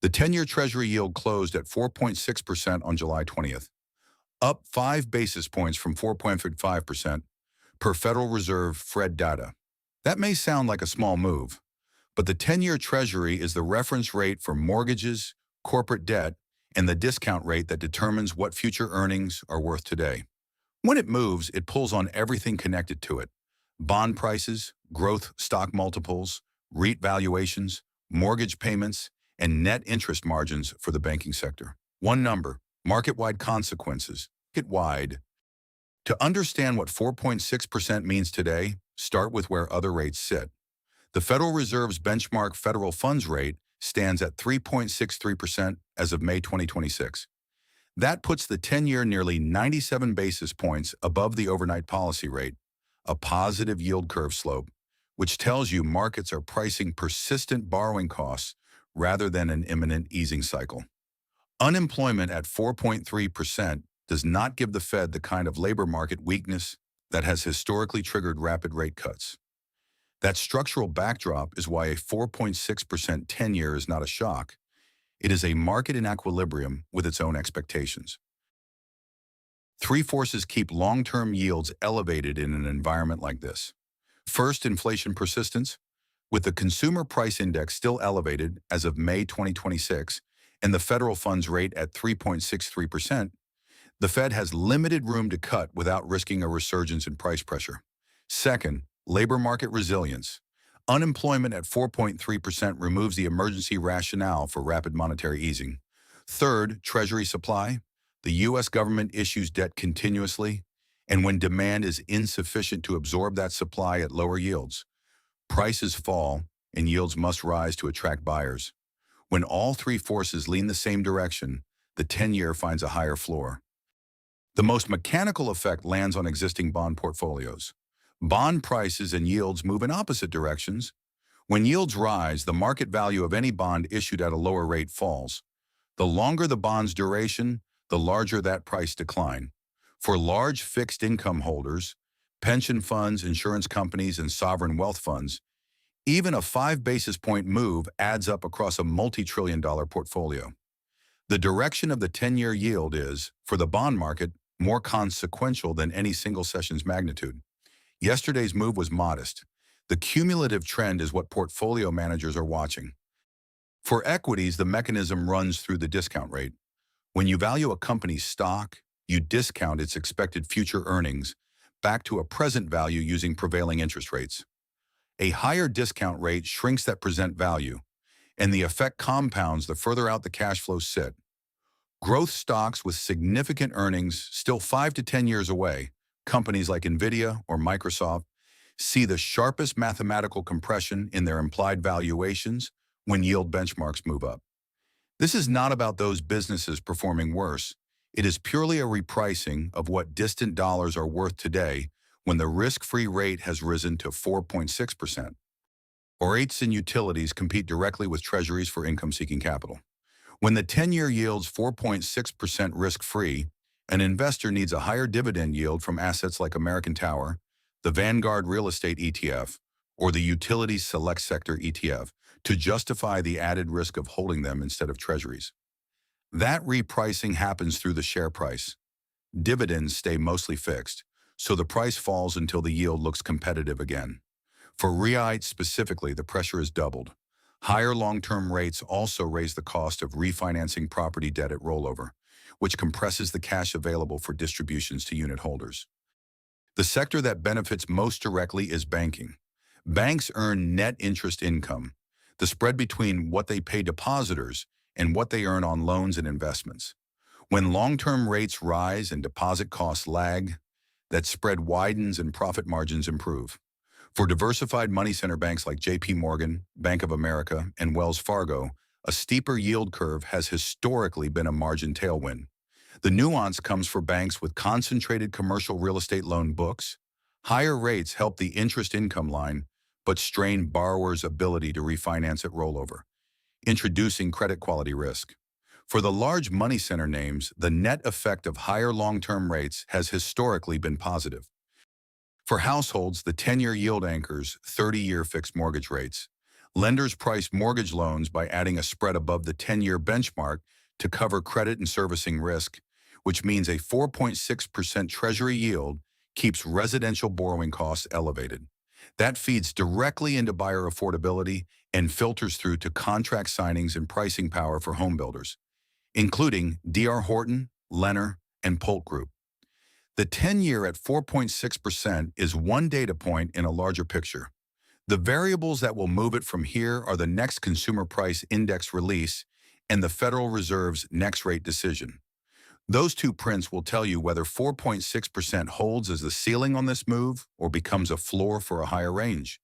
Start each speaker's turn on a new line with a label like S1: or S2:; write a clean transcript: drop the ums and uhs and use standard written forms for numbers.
S1: The 10-year Treasury yield closed at 4.6% on July 20th, up 5 basis points from 4.5% per Federal Reserve Fed data. That may sound like a small move, but the 10-year Treasury is the reference rate for mortgages, corporate debt, and the discount rate that determines what future earnings are worth today. When it moves, it pulls on everything connected to it: bond prices, growth stock multiples, REIT valuations, mortgage payments, and net interest margins for the banking sector. One number: market-wide consequences. Market-wide. To understand what 4.6% means today, start with where other rates sit. The Federal Reserve's benchmark federal funds rate stands at 3.63% as of May 2026. That puts the 10-year nearly 97 basis points above the overnight policy rate, a positive yield curve slope, which tells you markets are pricing persistent borrowing costs rather than an imminent easing cycle. Unemployment at 4.3% does not give the Fed the kind of labor market weakness that has historically triggered rapid rate cuts. That structural backdrop is why a 4.6% 10-year is not a shock. It is a market in equilibrium with its own expectations. Three forces keep long-term yields elevated in an environment like this. First, inflation persistence. With the Consumer Price Index still elevated as of May 2026 and the federal funds rate at 3.63%, the Fed has limited room to cut without risking a resurgence in price pressure. Second, labor market resilience. Unemployment at 4.3% removes the emergency rationale for rapid monetary easing. Third, Treasury supply. The U.S. government issues debt continuously, and when demand is insufficient to absorb that supply at lower yields, prices fall and yields must rise to attract buyers. When all three forces lean the same direction, the 10-year finds a higher floor. The most mechanical effect lands on existing bond portfolios. Bond prices and yields move in opposite directions. When yields rise, the market value of any bond issued at a lower rate falls. The longer the bond's duration, the larger that price decline. For large fixed income holders, pension funds, insurance companies, and sovereign wealth funds, even a 5 basis point move adds up across a multi-trillion-dollar portfolio. The direction of the 10-year yield is, for the bond market, more consequential than any single session's magnitude. Yesterday's move was modest. The cumulative trend is what portfolio managers are watching. For equities, the mechanism runs through the discount rate. When you value a company's stock, you discount its expected future earnings back to a present value using prevailing interest rates. A higher discount rate shrinks that present value, and the effect compounds the further out the cash flows sit. Growth stocks with significant earnings still 5 to 10 years away, companies like NVIDIA or Microsoft, see the sharpest mathematical compression in their implied valuations when yield benchmarks move up. This is not about those businesses performing worse. It is purely a repricing of what distant dollars are worth today when the risk-free rate has risen to 4.6%. REITs and utilities compete directly with treasuries for income-seeking capital. When the 10-year yields 4.6% risk-free, an investor needs a higher dividend yield from assets like American Tower, the Vanguard Real Estate ETF, or the Utilities Select Sector ETF to justify the added risk of holding them instead of treasuries. That repricing happens through the share price. Dividends stay mostly fixed, so the price falls until the yield looks competitive again. For REITs specifically, the pressure is doubled. Higher long-term rates also raise the cost of refinancing property debt at rollover, which compresses the cash available for distributions to unit holders. The sector that benefits most directly is banking. Banks earn net interest income, the spread between what they pay depositors and what they earn on loans and investments. When long-term rates rise and deposit costs lag, that spread widens and profit margins improve. For diversified money center banks like JP Morgan, Bank of America, and Wells Fargo, a steeper yield curve has historically been a margin tailwind. The nuance comes for banks with concentrated commercial real estate loan books. Higher rates help the interest income line, but strain borrowers' ability to refinance at rollover, introducing credit quality risk. For the large money center names, the net effect of higher long-term rates has historically been positive. For households, the 10-year yield anchors 30-year fixed mortgage rates, Lenders price mortgage loans by adding a spread above the 10-year benchmark to cover credit and servicing risk, which means a 4.6% Treasury yield keeps residential borrowing costs elevated. That feeds directly into buyer affordability and filters through to contract signings and pricing power for home builders, including D.R. Horton, Lennar, and Polk Group. The 10-year at 4.6% is one data point in a larger picture. The variables that will move it from here are the next Consumer Price Index release and the Federal Reserve's next rate decision. Those two prints will tell you whether 4.6% holds as the ceiling on this move or becomes a floor for a higher range.